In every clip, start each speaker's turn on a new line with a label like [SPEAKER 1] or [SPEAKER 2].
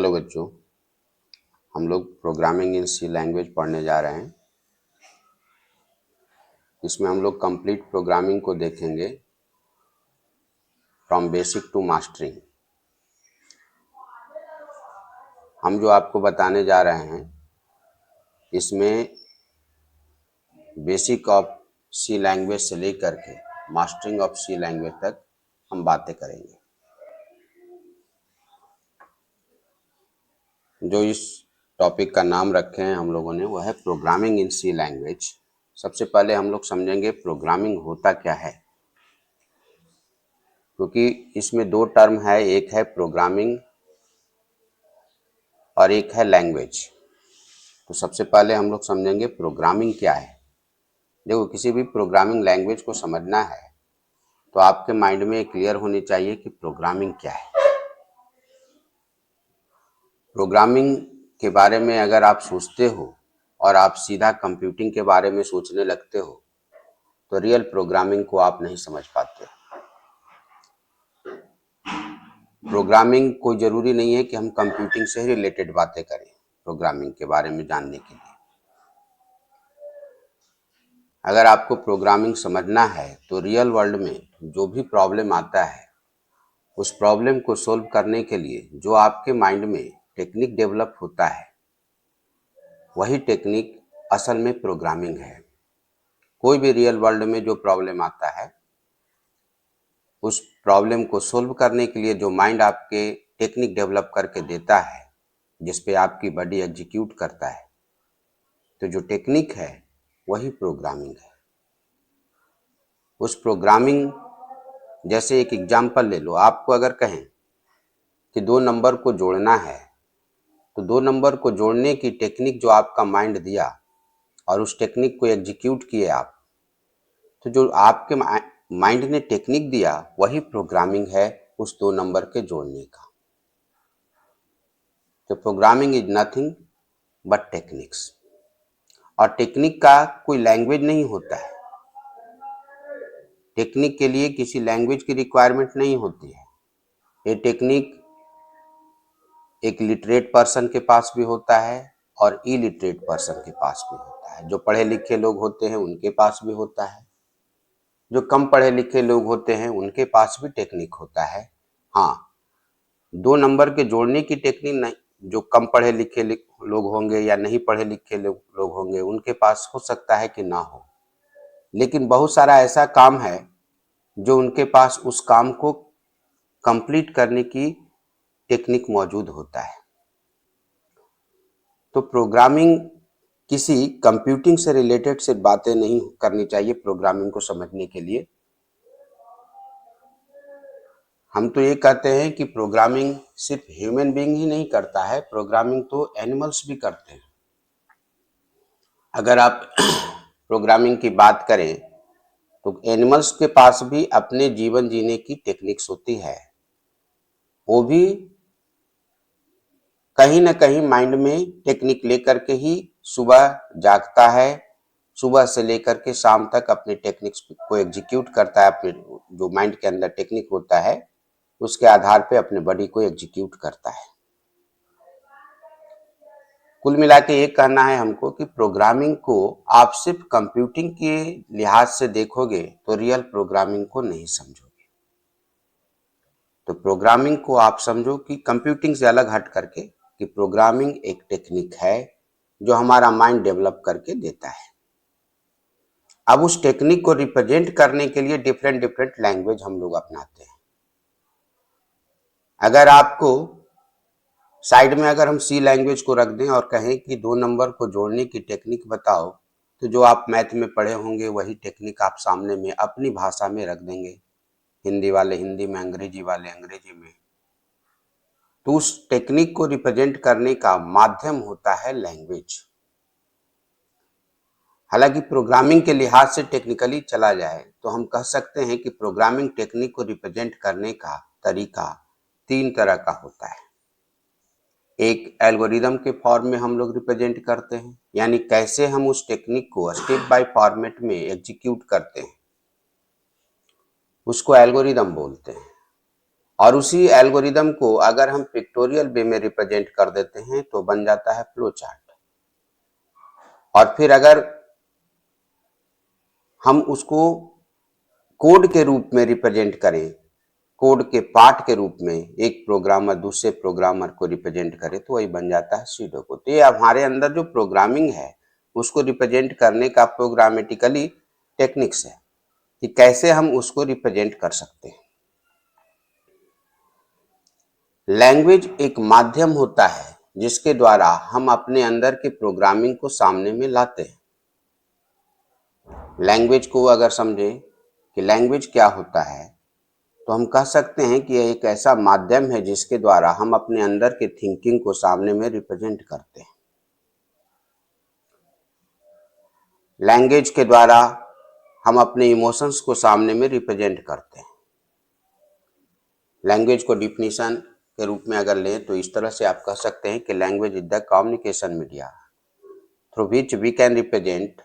[SPEAKER 1] Hello बच्चों, हम लोग प्रोग्रामिंग इन सी लैंग्वेज पढ़ने जा रहे हैं। इसमें हम लोग कंप्लीट प्रोग्रामिंग को देखेंगे फ्रॉम बेसिक टू मास्टरिंग। हम जो आपको बताने जा रहे हैं इसमें बेसिक ऑफ सी लैंग्वेज से लेकर के मास्टरिंग ऑफ सी लैंग्वेज तक हम बातें करेंगे। जो इस टॉपिक का नाम रखे हैं हम लोगों ने वह है प्रोग्रामिंग इन सी लैंग्वेज। सबसे पहले हम लोग समझेंगे प्रोग्रामिंग होता क्या है, क्योंकि इसमें दो टर्म है, एक है प्रोग्रामिंग और एक है लैंग्वेज। तो सबसे पहले हम लोग समझेंगे प्रोग्रामिंग क्या है। देखो, किसी भी प्रोग्रामिंग लैंग्वेज को समझना है तो आपके माइंड में क्लियर होनी चाहिए कि प्रोग्रामिंग क्या है। प्रोग्रामिंग के बारे में अगर आप सोचते हो और आप सीधा कंप्यूटिंग के बारे में सोचने लगते हो तो रियल प्रोग्रामिंग को आप नहीं समझ पाते। प्रोग्रामिंग कोई ज़रूरी नहीं है कि हम कंप्यूटिंग से ही रिलेटेड बातें करें। प्रोग्रामिंग के बारे में जानने के लिए अगर आपको प्रोग्रामिंग समझना है तो रियल वर्ल्ड में जो भी प्रॉब्लम आता है उस प्रॉब्लम को सोल्व करने के लिए जो आपके माइंड में टेक्निक डेवलप होता है वही टेक्निक असल में प्रोग्रामिंग है। कोई भी रियल वर्ल्ड में जो प्रॉब्लम आता है उस प्रॉब्लम को सोल्व करने के लिए जो माइंड आपके टेक्निक डेवलप करके देता है, जिस पे आपकी बॉडी एग्जीक्यूट करता है, तो जो टेक्निक है वही प्रोग्रामिंग है। उस प्रोग्रामिंग जैसे एक एग्जांपल ले लो, आपको अगर कहें कि दो नंबर को जोड़ना है तो दो नंबर को जोड़ने की टेक्निक जो आपका माइंड दिया और उस टेक्निक को एग्जीक्यूट किए आप, तो जो आपके माइंड ने टेक्निक दिया वही प्रोग्रामिंग है उस दो नंबर के जोड़ने का। तो programming is nothing but techniques. और टेक्निक का कोई लैंग्वेज नहीं होता है। टेक्निक के लिए किसी लैंग्वेज की रिक्वायरमेंट नहीं होती है। ये टेक्निक एक लिटरेट पर्सन के पास भी होता है और इलिटरेट पर्सन के पास भी होता है। जो पढ़े लिखे लोग होते हैं उनके पास भी होता है, जो कम पढ़े लिखे लोग होते हैं उनके पास भी टेक्निक होता है। हाँ, दो नंबर के जोड़ने की टेक्निक नहीं, जो कम पढ़े लिखे लोग होंगे या नहीं पढ़े लिखे लोग होंगे उनके पास हो सकता है कि ना हो, लेकिन बहुत सारा ऐसा काम है जो उनके पास उस काम को कंप्लीट करने की टेक्निक मौजूद होता है। तो प्रोग्रामिंग किसी कंप्यूटिंग से रिलेटेड से बातें नहीं करनी चाहिए। प्रोग्रामिंग को समझने के लिए हम तो ये कहते हैं कि प्रोग्रामिंग सिर्फ ह्यूमन बीइंग ही नहीं करता है, प्रोग्रामिंग तो एनिमल्स भी करते हैं। अगर आप प्रोग्रामिंग की बात करें तो एनिमल्स के पास भी अपने जीवन जीने की टेक्निक्स होती है। वो भी कहीं ना कहीं माइंड में टेक्निक लेकर के ही सुबह जागता है, सुबह से लेकर के शाम तक अपने टेक्निक्स को एग्जीक्यूट करता है। अपने जो माइंड के अंदर टेक्निक होता है उसके आधार पे अपने बॉडी को एग्जीक्यूट करता है। कुल मिला के ये कहना है हमको कि प्रोग्रामिंग को आप सिर्फ कंप्यूटिंग के लिहाज से देखोगे तो रियल प्रोग्रामिंग को नहीं समझोगे। तो प्रोग्रामिंग को आप समझो कि कंप्यूटिंग से अलग हट करके कि प्रोग्रामिंग एक टेक्निक है जो हमारा माइंड डेवलप करके देता है। अब उस टेक्निक को रिप्रेजेंट करने के लिए डिफरेंट डिफरेंट लैंग्वेज हम लोग अपनाते हैं। अगर आपको साइड में अगर हम सी लैंग्वेज को रख दें और कहें कि दो नंबर को जोड़ने की टेक्निक बताओ, तो जो आप मैथ में पढ़े होंगे वही टेक्निक आप सामने में अपनी भाषा में रख देंगे। हिंदी वाले हिंदी में, अंग्रेजी वाले अंग्रेजी में। तो उस टेक्निक को रिप्रेजेंट करने का माध्यम होता है लैंग्वेज। हालांकि प्रोग्रामिंग के लिहाज से टेक्निकली चला जाए तो हम कह सकते हैं कि प्रोग्रामिंग टेक्निक को रिप्रेजेंट करने का तरीका तीन तरह का होता है। एक एल्गोरिदम के फॉर्म में हम लोग रिप्रेजेंट करते हैं, यानी कैसे हम उस टेक्निक को स्टेप बाय फॉर्मेट में एग्जीक्यूट करते हैं, उसको एल्गोरिदम बोलते हैं। और उसी एल्गोरिदम को अगर हम पिक्टोरियल वे में रिप्रेजेंट कर देते हैं तो बन जाता है फ्लो चार्ट। और फिर अगर हम उसको कोड के रूप में रिप्रेजेंट करें, कोड के पार्ट के रूप में एक प्रोग्रामर दूसरे प्रोग्रामर को रिप्रेजेंट करे तो वही बन जाता है सीडो कोड। तो ये हमारे अंदर जो प्रोग्रामिंग है उसको रिप्रेजेंट करने का प्रोग्रामेटिकली टेक्निक्स है कि कैसे हम उसको रिप्रेजेंट कर सकते हैं। लैंग्वेज एक माध्यम होता है जिसके द्वारा हम अपने अंदर के प्रोग्रामिंग को सामने में लाते हैं। लैंग्वेज को अगर समझें कि लैंग्वेज क्या होता है तो हम कह सकते हैं कि यह एक ऐसा माध्यम है जिसके द्वारा हम अपने अंदर के थिंकिंग को सामने में रिप्रेजेंट करते हैं। लैंग्वेज के द्वारा हम अपने इमोशंस को सामने में रिप्रेजेंट करते हैं। लैंग्वेज को डिफिनीशन के रूप में अगर लें तो इस तरह से आप कह सकते हैं कि language is the communication media through which we can represent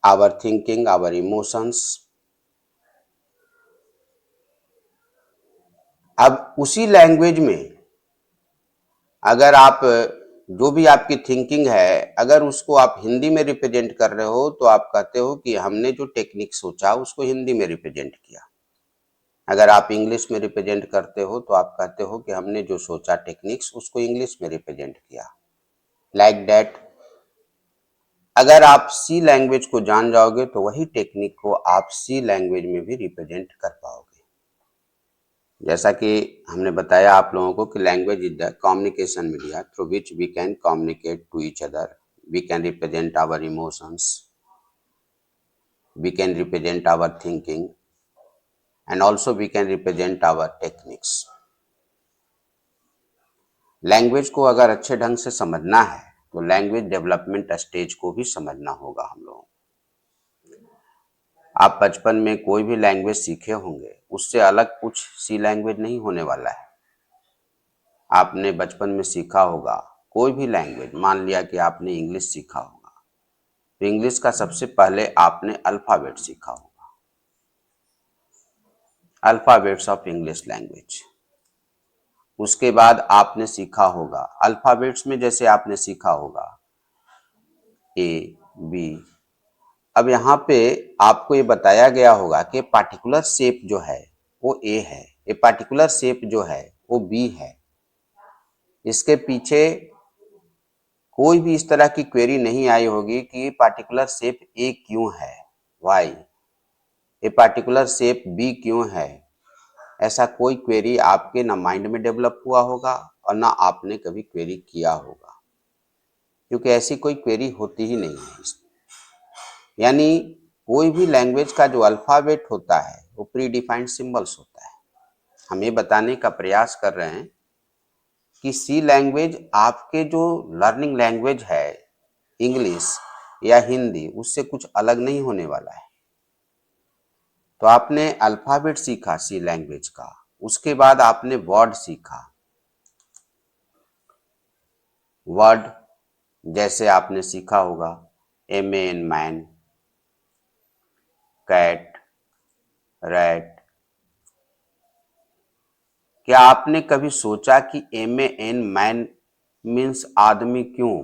[SPEAKER 1] our thinking, our emotions. अब उसी लैंग्वेज में अगर आप जो भी आपकी थिंकिंग है अगर उसको आप हिंदी में रिप्रेजेंट कर रहे हो तो आप कहते हो कि हमने जो टेक्निक सोचा उसको हिंदी में रिप्रेजेंट किया। अगर आप इंग्लिश में रिप्रेजेंट करते हो तो आप कहते हो कि हमने जो सोचा टेक्निक्स उसको इंग्लिश में रिप्रेजेंट किया। लाइक दैट अगर आप सी लैंग्वेज को जान जाओगे तो वही टेक्निक को आप सी लैंग्वेज में भी रिप्रेजेंट कर पाओगे। जैसा कि हमने बताया आप लोगों को कि language is the communication media through which we can communicate to each other, we can represent our emotions, we can represent our thinking and also we can represent our techniques. Language को अगर अच्छे ढंग से समझना है तो language development stage को भी समझना होगा हम लोगों को। आप बचपन में कोई भी लैंग्वेज सीखे होंगे उससे अलग कुछ सी लैंग्वेज नहीं होने वाला है। आपने बचपन में सीखा होगा कोई भी लैंग्वेज, मान लिया कि आपने इंग्लिश सीखा होगा तो इंग्लिश का सबसे पहले आपने अल्फाबेट सीखा होगा, अल्फाबेट्स ऑफ इंग्लिश लैंग्वेज। उसके बाद आपने सीखा होगा अल्फाबेट्स में, जैसे आपने सीखा होगा ए बी। अब यहाँ पे आपको ये बताया गया होगा कि पार्टिकुलर शेप जो है वो ए है, ये पार्टिकुलर शेप जो है वो बी है। इसके पीछे कोई भी इस तरह की क्वेरी नहीं आई होगी कि पार्टिकुलर शेप ए क्यों है, वाई, ये पार्टिकुलर शेप बी क्यों है। ऐसा कोई क्वेरी आपके ना माइंड में डेवलप हुआ होगा और ना आपने कभी क्वेरी किया होगा, क्योंकि ऐसी कोई क्वेरी होती ही नहीं है। यानी कोई भी लैंग्वेज का जो अल्फाबेट होता है वो प्री डिफाइंड सिंबल्स होता है। हम ये बताने का प्रयास कर रहे हैं कि सी लैंग्वेज आपके जो लर्निंग लैंग्वेज है इंग्लिश या हिंदी उससे कुछ अलग नहीं होने वाला है। तो आपने अल्फाबेट सीखा सी लैंग्वेज का, उसके बाद आपने वर्ड सीखा। वर्ड जैसे आपने सीखा होगा मैन, मैन, कैट, रैट। क्या आपने कभी सोचा कि मैन, मैन मीन्स आदमी क्यों,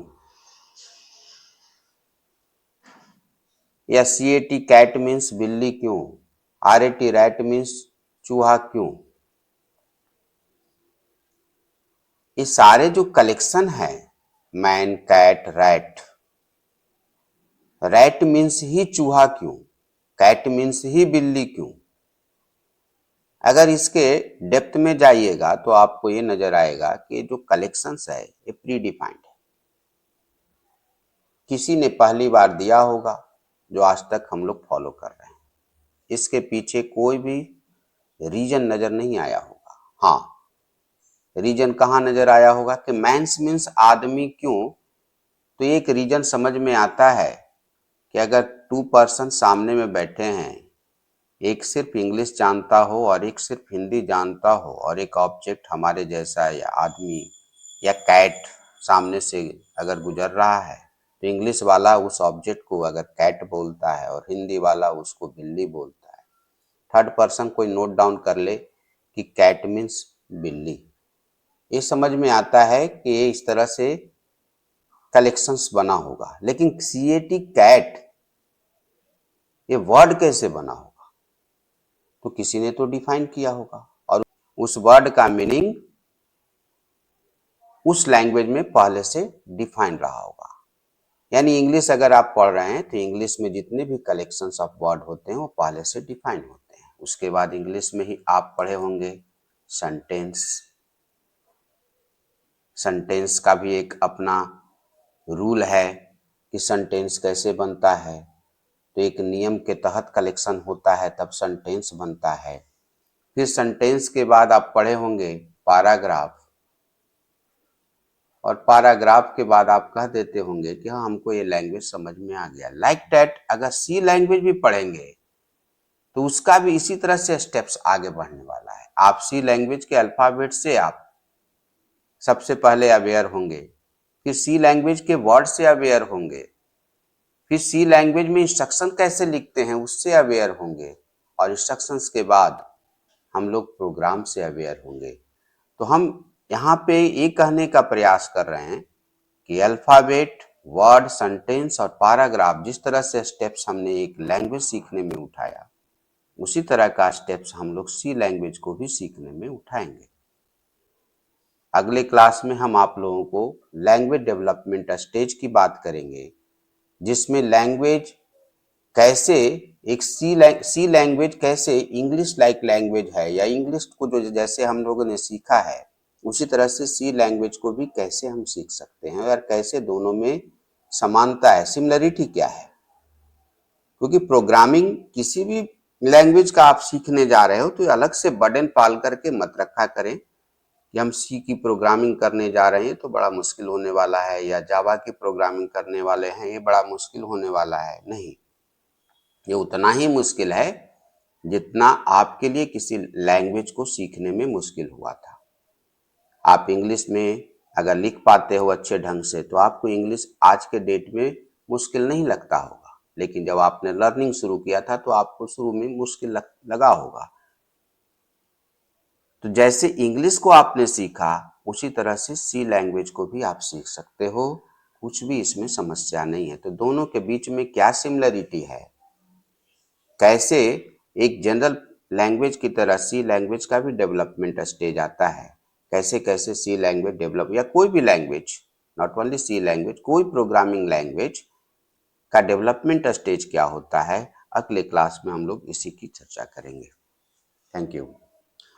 [SPEAKER 1] या CAT कैट मीन्स बिल्ली क्यों, RAT रैट मीन्स चूहा क्यों। ये सारे जो कलेक्शन है man, cat, rat, rat means ही चूहा क्यों, कैट मीन्स ही बिल्ली क्यों। अगर इसके डेप्थ में जाइएगा तो आपको ये नजर आएगा कि जो कलेक्शंस है ये प्री डिफाइंड है। किसी ने पहली बार दिया होगा जो आज तक हम लोग फॉलो कर रहे हैं। इसके पीछे कोई भी रीजन नजर नहीं आया होगा। हाँ, रीजन कहाँ नजर आया होगा कि मैंस मीन्स आदमी क्यों, तो एक रीजन समझ में आता है कि अगर 2 पर्सन सामने में बैठे हैं, एक सिर्फ इंग्लिश जानता हो और एक सिर्फ हिंदी जानता हो, और एक ऑब्जेक्ट हमारे जैसा या आदमी या कैट सामने से अगर गुजर रहा है तो इंग्लिश वाला उस ऑब्जेक्ट को अगर कैट बोलता है और हिंदी वाला उसको बिल्ली बोलता है, थर्ड पर्सन कोई नोट डाउन कर ले कि कैट मीन्स बिल्ली। ये समझ में आता है कि ये इस तरह से कलेक्शंस बना होगा, लेकिन CAT कैट ये वर्ड कैसे बना होगा, तो किसी ने तो डिफाइन किया होगा और उस वर्ड का मीनिंग उस लैंग्वेज में पहले से डिफाइन रहा होगा। यानी इंग्लिश अगर आप पढ़ रहे हैं तो इंग्लिश में जितने भी कलेक्शंस ऑफ वर्ड होते हैं वो पहले से डिफाइन होते हैं। उसके बाद इंग्लिश में ही आप पढ़े होंगे सेंटेंस। सेंटेंस का भी एक अपना रूल है कि सेंटेंस कैसे बनता है, तो एक नियम के तहत कलेक्शन होता है तब सेंटेंस बनता है। फिर सेंटेंस के बाद आप पढ़े होंगे पैराग्राफ, और पैराग्राफ के बाद आप कह देते होंगे कि हाँ हमको ये लैंग्वेज समझ में आ गया। लाइक दैट अगर सी लैंग्वेज भी पढ़ेंगे तो उसका भी इसी तरह से स्टेप्स आगे बढ़ने वाला है। आप सी लैंग्वेज के अल्फाबेट से आप सबसे पहले अवेयर होंगे, फिर सी लैंग्वेज के वर्ड से अवेयर होंगे, फिर सी लैंग्वेज में इंस्ट्रक्शन कैसे लिखते हैं उससे अवेयर होंगे, और इंस्ट्रक्शंस के बाद हम लोग प्रोग्राम से अवेयर होंगे। तो हम यहाँ पे ये कहने का प्रयास कर रहे हैं कि अल्फाबेट, वर्ड, सेंटेंस और पैराग्राफ जिस तरह से स्टेप्स हमने एक लैंग्वेज सीखने में उठाया, उसी तरह का स्टेप्स हम लोग सी लैंग्वेज को भी सीखने में उठाएंगे। अगले क्लास में हम आप लोगों को लैंग्वेज डेवलपमेंट स्टेज की बात करेंगे, जिसमें लैंग्वेज कैसे एक सी लैंग्वेज कैसे इंग्लिश लाइक लैंग्वेज है, या इंग्लिश को जो जैसे हम लोगों ने सीखा है उसी तरह से सी लैंग्वेज को भी कैसे हम सीख सकते हैं, और कैसे दोनों में समानता है, सिमिलरिटी क्या है। क्योंकि प्रोग्रामिंग किसी भी लैंग्वेज का आप सीखने जा रहे हो तो अलग से बर्डन पाल करके मत रखा करें कि हम सी की प्रोग्रामिंग करने जा रहे हैं तो बड़ा मुश्किल होने वाला है, या जावा की प्रोग्रामिंग करने वाले हैं ये बड़ा मुश्किल होने वाला है। नहीं, ये उतना ही मुश्किल है जितना आपके लिए किसी लैंग्वेज को सीखने में मुश्किल हुआ था। आप इंग्लिश में अगर लिख पाते हो अच्छे ढंग से तो आपको इंग्लिश आज के डेट में मुश्किल नहीं लगता होगा, लेकिन जब आपने लर्निंग शुरू किया था तो आपको शुरू में मुश्किल लगा होगा। तो जैसे इंग्लिश को आपने सीखा उसी तरह से सी लैंग्वेज को भी आप सीख सकते हो, कुछ भी इसमें समस्या नहीं है। तो दोनों के बीच में क्या सिमिलरिटी है, कैसे एक जनरल लैंग्वेज की तरह सी लैंग्वेज का भी डेवलपमेंट स्टेज आता है, कैसे कैसे सी लैंग्वेज डेवलप, या कोई भी language, not only C language, कोई प्रोग्रामिंग लैंग्वेज का डेवलपमेंट स्टेज क्या होता है, अगले क्लास में हम लोग इसी की चर्चा करेंगे। Thank you.